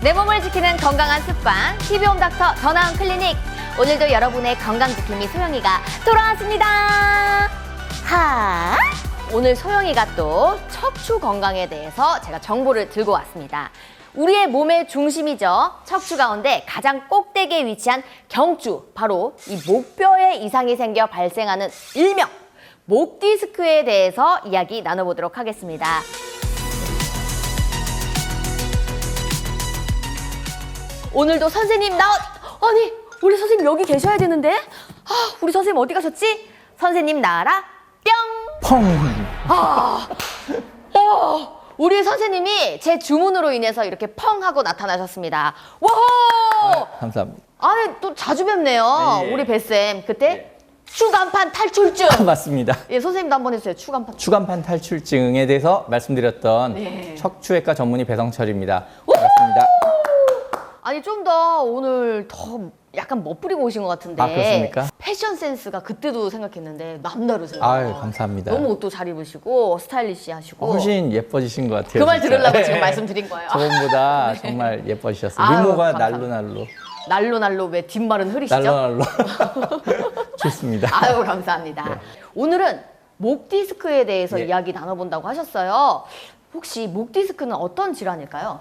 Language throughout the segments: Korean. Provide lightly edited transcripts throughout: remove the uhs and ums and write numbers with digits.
내 몸을 지키는 건강한 습관, TV홈 닥터 더 나은 클리닉. 오늘도 여러분의 건강지킴이 소영이가 돌아왔습니다. 하! 오늘 소영이가 또 척추 건강에 대해서 제가 정보를 들고 왔습니다. 우리의 몸의 중심이죠. 척추 가운데 가장 꼭대기에 위치한 경추, 바로 이 목뼈에 이상이 생겨 발생하는 일명 목 디스크에 대해서 이야기 나눠보도록 하겠습니다. 오늘도 선생님 아니 우리 선생님 여기 계셔야 되는데 우리 선생님 어디 가셨지? 선생님 나와라 뿅! 우리 선생님이 제 주문으로 인해서 이렇게 펑 하고 나타나셨습니다. 와호! 감사합니다. 아니 또 자주 뵙네요. 네. 우리 뱃쌤 그때 추간판 탈출증. 맞습니다. 예, 선생님도 한번 해주세요. 추간판. 추간판 탈출증에 대해서 말씀드렸던 네. 척추외과 전문의 배성철입니다. 반갑습니다. 아니 좀 더 오늘 더 약간 멋부리고 오신 것 같은데. 아, 그렇습니까? 패션 센스가 그때도 생각했는데 남다르세요. 아유, 감사합니다. 너무 옷도 잘 입으시고 스타일리시하시고. 훨씬 예뻐지신 것 같아요. 그 말 진짜. 들으려고 네. 지금 말씀드린 거예요. 저번보다 정말 예뻐지셨어요. 아유, 미모가 감사합니다. 날로 날로 왜 뒷말은 흐리시죠? 날로 좋습니다. 아유 감사합니다. 네. 오늘은 목 디스크에 대해서 네. 이야기 나눠본다고 하셨어요. 혹시 목 디스크는 어떤 질환일까요?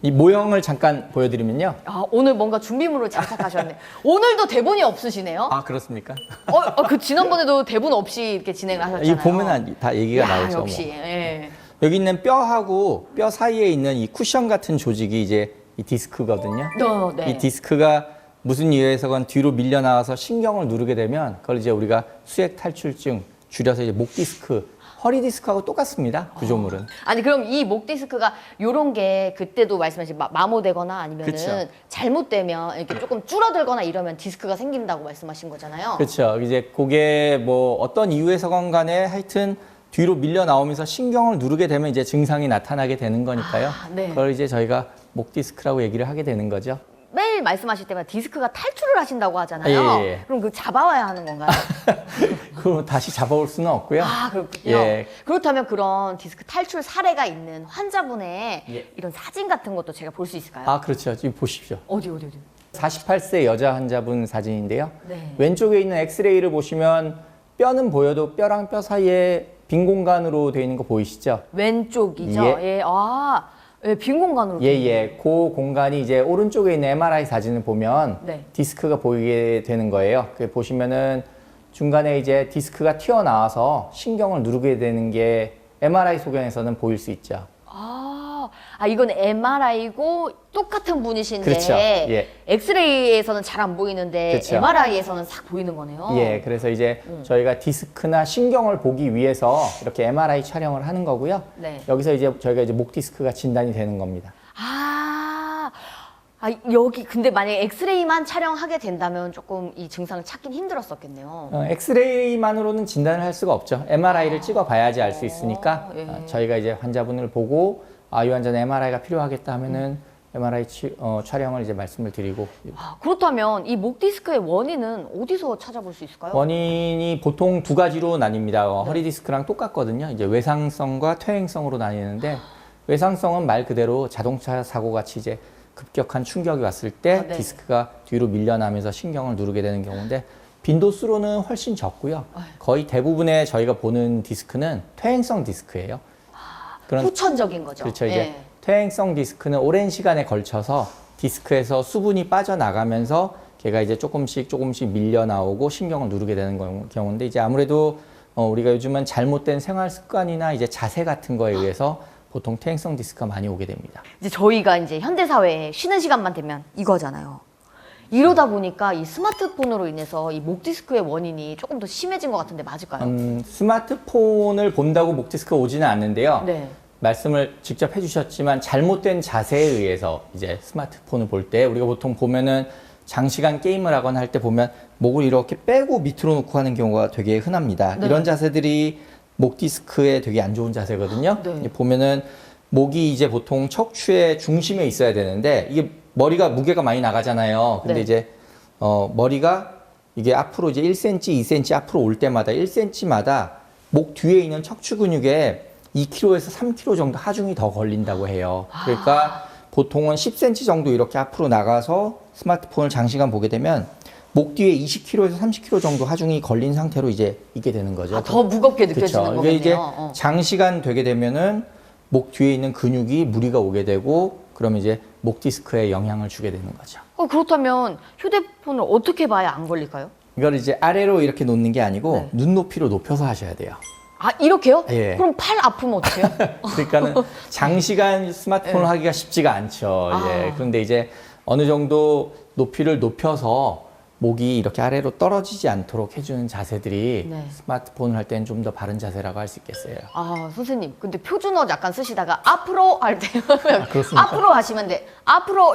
이 모형을 잠깐 보여드리면요. 오늘 뭔가 준비물을 장착하셨네. 오늘도 대본이 없으시네요. 아, 그렇습니까? 그 지난번에도 대본 없이 이렇게 진행을 하셨잖아요. 이 보면 다 얘기가 야, 나오죠. 역시. 뭐. 예. 여기 있는 뼈하고 뼈 사이에 있는 이 쿠션 같은 조직이 이제 이 디스크거든요. 네. 이 디스크가 무슨 이유에서건 뒤로 밀려 나와서 신경을 누르게 되면 그걸 이제 우리가 수액 탈출증, 줄여서 이제 목 디스크, 허리 디스크하고 똑같습니다. 구조물은. 아니 그럼 이 목 디스크가 요런 게 그때도 말씀하신 마모되거나 아니면은 그쵸. 잘못되면 이렇게 조금 줄어들거나 이러면 디스크가 생긴다고 말씀하신 거잖아요. 그렇죠. 이제 그게 뭐 어떤 이유에서건 간에 하여튼 뒤로 밀려 나오면서 신경을 누르게 되면 이제 증상이 나타나게 되는 거니까요. 네. 그걸 이제 저희가 목 디스크라고 얘기를 하게 되는 거죠. 매일 말씀하실 때마다 디스크가 탈출을 하신다고 하잖아요. 예. 그럼 그 잡아와야 하는 건가요? 그럼 다시 잡아올 수는 없고요. 그렇군요. 예. 그렇다면 그런 디스크 탈출 사례가 있는 환자분의 예. 이런 사진 같은 것도 제가 볼 수 있을까요? 아, 그렇죠. 지금 보십시오. 어디. 48세 여자 환자분 사진인데요. 네. 왼쪽에 있는 엑스레이를 보시면 뼈는 보여도 뼈랑 뼈 사이에 빈 공간으로 되어 있는 거 보이시죠? 왼쪽이죠. 예. 예, 빈 공간으로. 예. 그 공간이 이제 오른쪽에 있는 MRI 사진을 보면 네. 디스크가 보이게 되는 거예요. 그 보시면은 중간에 이제 디스크가 튀어나와서 신경을 누르게 되는 게 MRI 소견에서는 보일 수 있죠. 이건 MRI고 똑같은 분이신데 그렇죠. 예. 엑스레이에서는 잘 안 보이는데 그렇죠. MRI에서는 싹 보이는 거네요. 예, 그래서 이제 저희가 디스크나 신경을 보기 위해서 이렇게 MRI 촬영을 하는 거고요. 네. 여기서 이제 저희가 이제 목 디스크가 진단이 되는 겁니다. 여기 근데 만약에 엑스레이만 촬영하게 된다면 조금 이 증상을 찾긴 힘들었었겠네요. 엑스레이만으로는 진단을 할 수가 없죠. MRI를 찍어봐야지 알 수 있으니까 예. 저희가 이제 환자분을 보고 이 환자는 MRI가 필요하겠다 하면은 MRI 촬영을 이제 말씀을 드리고. 그렇다면 이 목 디스크의 원인은 어디서 찾아볼 수 있을까요? 원인이 보통 두 가지로 나뉩니다. 허리 디스크랑 똑같거든요. 이제 외상성과 퇴행성으로 나뉘는데 외상성은 말 그대로 자동차 사고 같이 이제 급격한 충격이 왔을 때 네. 디스크가 뒤로 밀려나면서 신경을 누르게 되는 경우인데 빈도수로는 훨씬 적고요. 거의 대부분의 저희가 보는 디스크는 퇴행성 디스크예요. 후천적인 거죠. 그렇죠. 이제 예. 퇴행성 디스크는 오랜 시간에 걸쳐서 디스크에서 수분이 빠져나가면서 걔가 이제 조금씩 밀려 나오고 신경을 누르게 되는 경우인데 이제 아무래도 우리가 요즘은 잘못된 생활 습관이나 이제 자세 같은 거에 의해서 보통 퇴행성 디스크가 많이 오게 됩니다. 이제 저희가 이제 현대 사회에 쉬는 시간만 되면 이거잖아요. 이러다 보니까 이 스마트폰으로 인해서 이 목 디스크의 원인이 조금 더 심해진 것 같은데 맞을까요? 스마트폰을 본다고 목 디스크가 오지는 않는데요. 네. 말씀을 직접 해주셨지만 잘못된 자세에 의해서 이제 스마트폰을 볼 때 우리가 보통 보면은 장시간 게임을 하거나 할 때 보면 목을 이렇게 빼고 밑으로 놓고 하는 경우가 되게 흔합니다. 네. 이런 자세들이 목 디스크에 되게 안 좋은 자세거든요. 네. 보면은 목이 이제 보통 척추의 중심에 있어야 되는데 이게 머리가 무게가 많이 나가잖아요. 근데 네. 이제 머리가 이게 앞으로 이제 1cm, 2cm 앞으로 올 때마다 1cm마다 목 뒤에 있는 척추 근육에 2kg에서 3kg 정도 하중이 더 걸린다고 해요. 그러니까 보통은 10cm 정도 이렇게 앞으로 나가서 스마트폰을 장시간 보게 되면 목 뒤에 20kg에서 30kg 정도 하중이 걸린 상태로 이제 있게 되는 거죠. 아, 더 무겁게 느껴지는 그쵸. 거군요. 이게 이제 장시간 되게 되면은 목 뒤에 있는 근육이 무리가 오게 되고 그러면 이제 목 디스크에 영향을 주게 되는 거죠. 그렇다면 휴대폰을 어떻게 봐야 안 걸릴까요? 이걸 이제 아래로 이렇게 놓는 게 아니고 네. 눈높이로 높여서 하셔야 돼요. 아, 이렇게요? 예. 그럼 팔 아프면 어떡해요? 그러니까는 장시간 스마트폰을 네. 하기가 쉽지가 않죠. 아. 예. 그런데 이제 어느 정도 높이를 높여서 목이 이렇게 아래로 떨어지지 않도록 해주는 자세들이 네. 스마트폰을 할 때는 좀 더 바른 자세라고 할 수 있겠어요. 아, 선생님. 근데 표준어 약간 쓰시다가 앞으로 할 때. 그렇습니까? 앞으로 하시면 돼. 앞으로.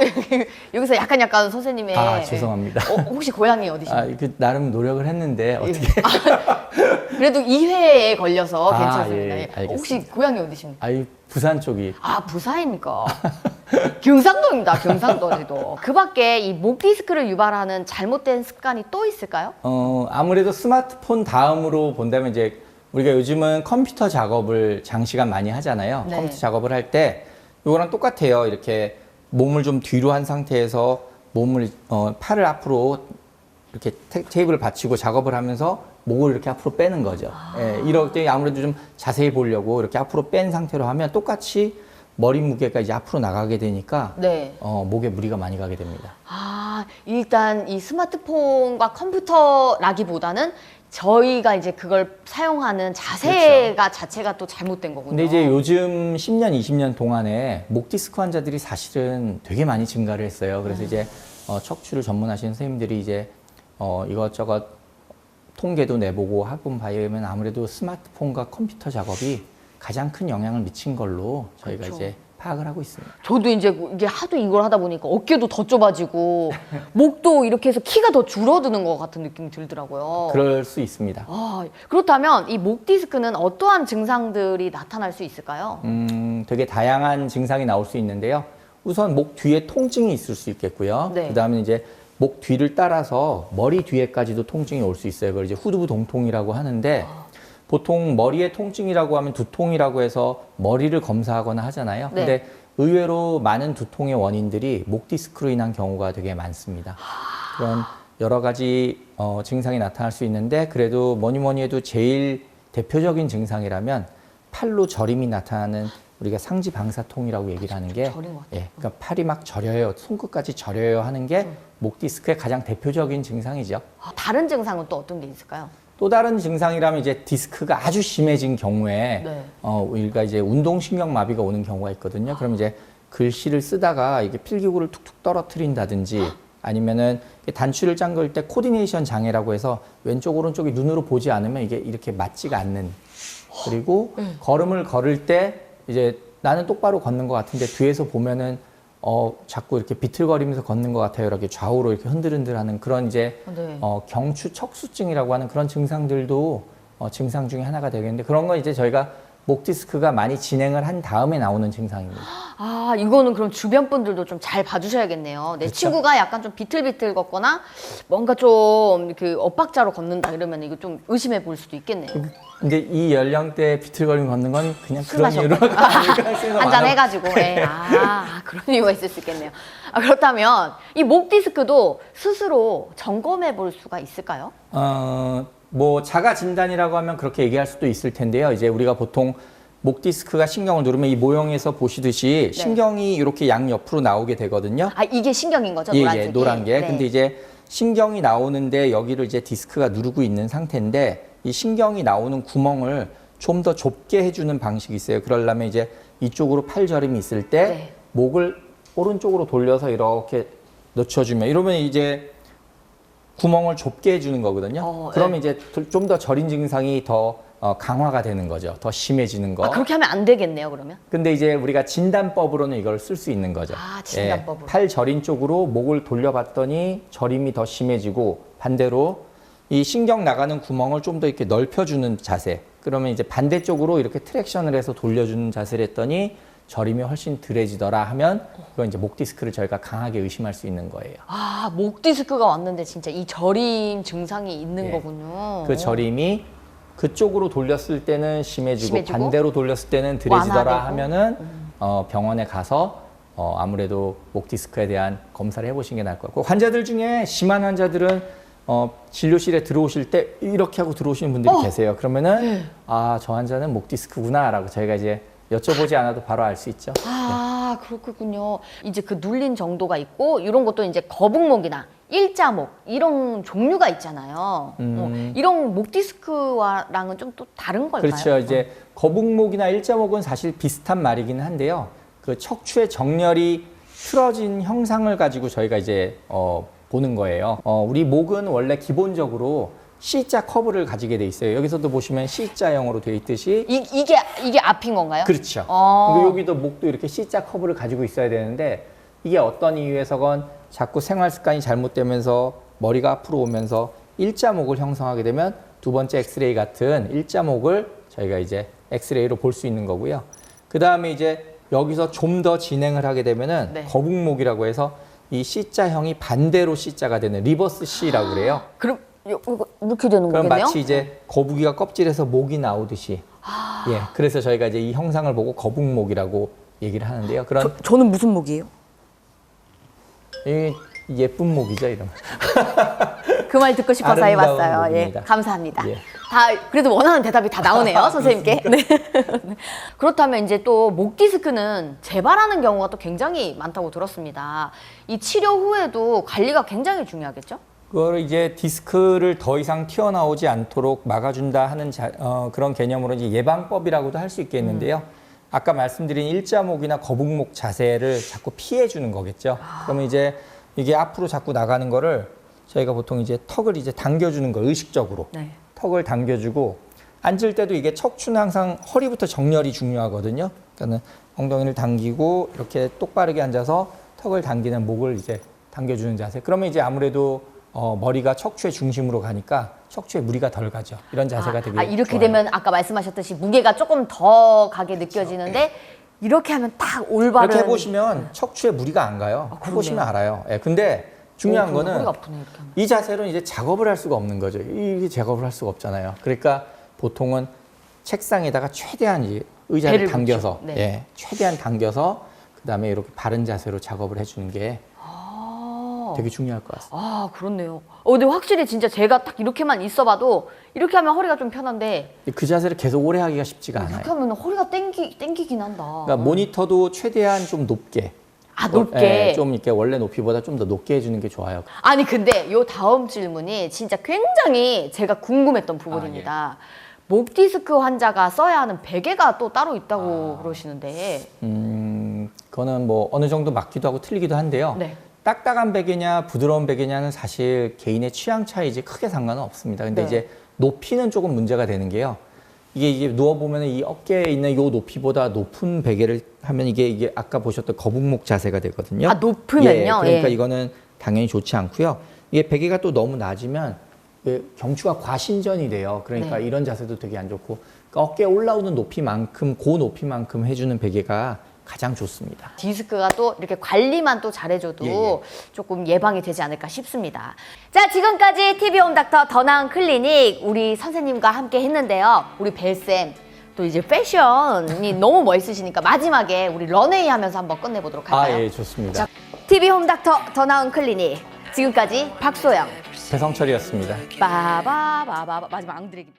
여기서 약간 선생님의. 아, 죄송합니다. 혹시 고향이 어디신가요? 아, 나름 노력을 했는데 어떻게? 그래도 2회에 걸려서 아, 괜찮습니다. 예, 예. 알겠습니다. 혹시 고향이 어디십니까? 아이 부산 쪽이. 아, 부산입니까? 경상도입니다, 경상도에도. 그 밖에 이 목 디스크를 유발하는 잘못된 습관이 또 있을까요? 아무래도 스마트폰 다음으로 본다면 이제 우리가 요즘은 컴퓨터 작업을 장시간 많이 하잖아요. 네. 컴퓨터 작업을 할 때 이거랑 똑같아요. 이렇게 몸을 좀 뒤로 한 상태에서 몸을 팔을 앞으로 이렇게 테이블을 받치고 작업을 하면서 목을 이렇게 앞으로 빼는 거죠. 예, 이럴 때 아무래도 좀 자세히 보려고 이렇게 앞으로 뺀 상태로 하면 똑같이 머리 무게가 이제 앞으로 나가게 되니까 네. 목에 무리가 많이 가게 됩니다. 아, 일단 이 스마트폰과 컴퓨터라기보다는 저희가 이제 그걸 사용하는 자세가 자체가 또 잘못된 거군요. 근데 이제 요즘 10년, 20년 동안에 목 디스크 환자들이 사실은 되게 많이 증가를 했어요. 그래서 이제 척추를 전문하시는 선생님들이 이제 이것저것 통계도 내보고 학본 바에 의하면 아무래도 스마트폰과 컴퓨터 작업이 가장 큰 영향을 미친 걸로 저희가 그렇죠. 이제 파악을 하고 있습니다. 저도 이제 하도 이걸 하다 보니까 어깨도 더 좁아지고 목도 이렇게 해서 키가 더 줄어드는 것 같은 느낌이 들더라고요. 그럴 수 있습니다. 아, 그렇다면 이 목 디스크는 어떠한 증상들이 나타날 수 있을까요? 되게 다양한 증상이 나올 수 있는데요. 우선 목 뒤에 통증이 있을 수 있겠고요. 네. 그다음에 이제 목 뒤를 따라서 머리 뒤에까지도 통증이 올 수 있어요. 그걸 이제 후두부 동통이라고 하는데 보통 머리에 통증이라고 하면 두통이라고 해서 머리를 검사하거나 하잖아요. 네. 근데 의외로 많은 두통의 원인들이 목 디스크로 인한 경우가 되게 많습니다. 그런 여러 가지 증상이 나타날 수 있는데 그래도 뭐니 해도 제일 대표적인 증상이라면 팔로 저림이 나타나는 우리가 상지방사통이라고 얘기를 하는 게 저린 것 같아요. 예, 그러니까 팔이 막 저려요, 손끝까지 저려요 하는 게 목 디스크의 가장 대표적인 증상이죠. 다른 증상은 또 어떤 게 있을까요? 또 다른 증상이라면 이제 디스크가 아주 심해진 경우에 네. 우리가 이제 운동신경 마비가 오는 경우가 있거든요. 그럼 이제 글씨를 쓰다가 이게 필기구를 툭툭 떨어뜨린다든지 아니면은 단추를 잠글 때 코디네이션 장애라고 해서 왼쪽 오른쪽이 눈으로 보지 않으면 이게 이렇게 맞지가 않는. 그리고 걸음을 걸을 때 이제 나는 똑바로 걷는 것 같은데 뒤에서 보면은 자꾸 이렇게 비틀거리면서 걷는 것 같아요. 이렇게 좌우로 이렇게 흔들흔들하는 그런 이제 네. 경추 척수증이라고 하는 그런 증상들도 증상 중에 하나가 되겠는데 그런 건 이제 저희가 목 디스크가 많이 진행을 한 다음에 나오는 증상입니다. 아, 이거는 그럼 주변 분들도 좀 잘 봐주셔야겠네요. 내 그렇죠. 친구가 약간 좀 비틀비틀 걷거나 뭔가 좀 그 엇박자로 걷는다 이러면 이거 좀 의심해 볼 수도 있겠네요. 근데 이 연령대에 비틀거리며 걷는 건 그냥 술 그런 마셨고. 이유가 아닐 가능성이 한잔 많아요. 해가지고. 예. 그런 이유가 있을 수 있겠네요. 그렇다면 이 목 디스크도 스스로 점검해 볼 수가 있을까요? 뭐 자가 진단이라고 하면 그렇게 얘기할 수도 있을 텐데요. 이제 우리가 보통 목 디스크가 신경을 누르면 이 모형에서 보시듯이 네. 신경이 이렇게 양 옆으로 나오게 되거든요. 아, 이게 신경인 거죠? 예, 노란색이? 예, 노란 게. 네. 근데 이제 신경이 나오는데 여기를 이제 디스크가 누르고 있는 상태인데 이 신경이 나오는 구멍을 좀 더 좁게 해주는 방식이 있어요. 그러려면 이제 이쪽으로 팔저림이 있을 때 네. 목을 오른쪽으로 돌려서 이렇게 늦춰주면 이러면 이제 구멍을 좁게 해주는 거거든요. 그러면 이제 좀 더 저린 증상이 더 강화가 되는 거죠. 더 심해지는 거. 아, 그렇게 하면 안 되겠네요, 그러면? 근데 이제 우리가 진단법으로는 이걸 쓸 수 있는 거죠. 아, 진단법으로. 예, 팔 저린 쪽으로 목을 돌려봤더니 저림이 더 심해지고 반대로 이 신경 나가는 구멍을 좀 더 이렇게 넓혀주는 자세. 그러면 이제 반대쪽으로 이렇게 트랙션을 해서 돌려주는 자세를 했더니 저림이 훨씬 덜해지더라 하면 그건 이제 목 디스크를 저희가 강하게 의심할 수 있는 거예요. 아, 목 디스크가 왔는데 진짜 이 저림 증상이 있는 예. 거군요. 그 저림이 그쪽으로 돌렸을 때는 심해지고 심해지고? 반대로 돌렸을 때는 덜해지더라 완화되고? 하면은 병원에 가서 아무래도 목 디스크에 대한 검사를 해보시는 게 나을 것 같고 환자들 중에 심한 환자들은 진료실에 들어오실 때 이렇게 하고 들어오시는 분들이 계세요. 그러면은 아, 저 환자는 목 디스크구나라고 저희가 이제 여쭤보지 않아도 바로 알 수 있죠. 아, 그렇군요. 이제 그 눌린 정도가 있고 이런 것도 이제 거북목이나 일자목 이런 종류가 있잖아요. 이런 목 디스크와랑은 좀 또 다른 걸까요? 그렇죠. 이제 거북목이나 일자목은 사실 비슷한 말이긴 한데요. 그 척추의 정렬이 틀어진 형상을 가지고 저희가 이제 보는 거예요. 우리 목은 원래 기본적으로 C자 커브를 가지게 돼 있어요. 여기서도 보시면 C자형으로 되어 있듯이 이게 앞인 건가요? 그렇죠. 근데 여기도 목도 이렇게 C자 커브를 가지고 있어야 되는데 이게 어떤 이유에서건 자꾸 생활 습관이 잘못되면서 머리가 앞으로 오면서 일자목을 형성하게 되면 두 번째 엑스레이 같은 일자목을 저희가 이제 엑스레이로 볼 수 있는 거고요. 그 다음에 이제 여기서 좀 더 진행을 하게 되면은 네. 거북목이라고 해서 이 C자형이 반대로 C자가 되는 리버스 C라고 그래요. 그럼 이거 이렇게 되는 그럼 거겠네요? 마치 이제 거북이가 껍질에서 목이 나오듯이. 예, 그래서 저희가 이제 이 형상을 보고 거북목이라고 얘기를 하는데요. 그런 저는 무슨 목이에요? 이 예쁜 목이죠, 이런. 그 말 듣고 싶어서 아름다운 해봤어요. 예, 목입니다. 감사합니다. 예. 다 그래도 원하는 대답이 다 나오네요, 선생님께. 네. 그렇다면 이제 또 목 디스크는 재발하는 경우가 또 굉장히 많다고 들었습니다. 이 치료 후에도 관리가 굉장히 중요하겠죠? 그걸 이제 디스크를 더 이상 튀어나오지 않도록 막아준다 하는 그런 개념으로 이제 예방법이라고도 할 수 있겠는데요. 아까 말씀드린 일자목이나 거북목 자세를 자꾸 피해주는 거겠죠. 그러면 이제 이게 앞으로 자꾸 나가는 거를 저희가 보통 이제 턱을 이제 당겨주는 거 의식적으로 네. 턱을 당겨주고 앉을 때도 이게 척추는 항상 허리부터 정렬이 중요하거든요. 그러니까는 엉덩이를 당기고 이렇게 똑바르게 앉아서 턱을 당기는 목을 이제 당겨주는 자세. 그러면 이제 아무래도 머리가 척추의 중심으로 가니까 척추에 무리가 덜 가죠. 이런 자세가 되게 이렇게 좋아요. 되면 아까 말씀하셨듯이 무게가 조금 더 가게 느껴지는데 이렇게 하면 딱 올바른. 이렇게 해보시면 척추에 무리가 안 가요. 해보시면 알아요. 예, 근데 중요한 그러네. 거는 허리가 아프네, 이렇게 하면. 이 자세로 이제 작업을 할 수가 없는 거죠. 이게 작업을 할 수가 없잖아요. 그러니까 보통은 책상에다가 최대한 이제 의자를 배를 당겨서, 붙이고, 네. 예, 최대한 당겨서 그다음에 이렇게 바른 자세로 작업을 해주는 게 되게 중요할 것 같습니다. 아, 그렇네요. 근데 확실히 진짜 제가 딱 이렇게만 있어봐도 이렇게 하면 허리가 좀 편한데 그 자세를 계속 오래 하기가 쉽지가 않아요. 이렇게 하면 허리가 땡기긴 한다. 그러니까 모니터도 최대한 좀 높게. 높게. 예, 좀 이렇게 원래 높이보다 좀 더 높게 해주는 게 좋아요. 아니 근데 요 다음 질문이 진짜 굉장히 제가 궁금했던 부분입니다. 목 디스크 환자가 써야 하는 베개가 또 따로 있다고 그러시는데. 그거는 뭐 어느 정도 맞기도 하고 틀리기도 한데요. 네. 딱딱한 베개냐 부드러운 베개냐는 사실 개인의 취향 차이지 크게 상관은 없습니다. 근데 네. 이제 높이는 조금 문제가 되는 게요. 이게 누워보면 이 어깨에 있는 요 높이보다 높은 베개를 하면 이게 아까 보셨던 거북목 자세가 되거든요. 높으면요? 예, 그러니까 예. 이거는 당연히 좋지 않고요. 이게 베개가 또 너무 낮으면 경추가 과신전이 돼요. 그러니까 네. 이런 자세도 되게 안 좋고 그러니까 어깨에 올라오는 높이만큼 그 높이만큼 해주는 베개가 가장 좋습니다. 디스크가 또 이렇게 관리만 또 잘해줘도 예. 조금 예방이 되지 않을까 싶습니다. 자, 지금까지 TV홈 닥터 더 나은 클리닉 우리 선생님과 함께 했는데요. 우리 벨쌤 또 이제 패션이 너무 멋있으시니까 마지막에 우리 런웨이 하면서 한번 끝내보도록 할까요? 예, 좋습니다. 자, TV홈 닥터 더 나은 클리닉 지금까지 박소영 배성철이었습니다. 빠바바바 마지막 앙드레기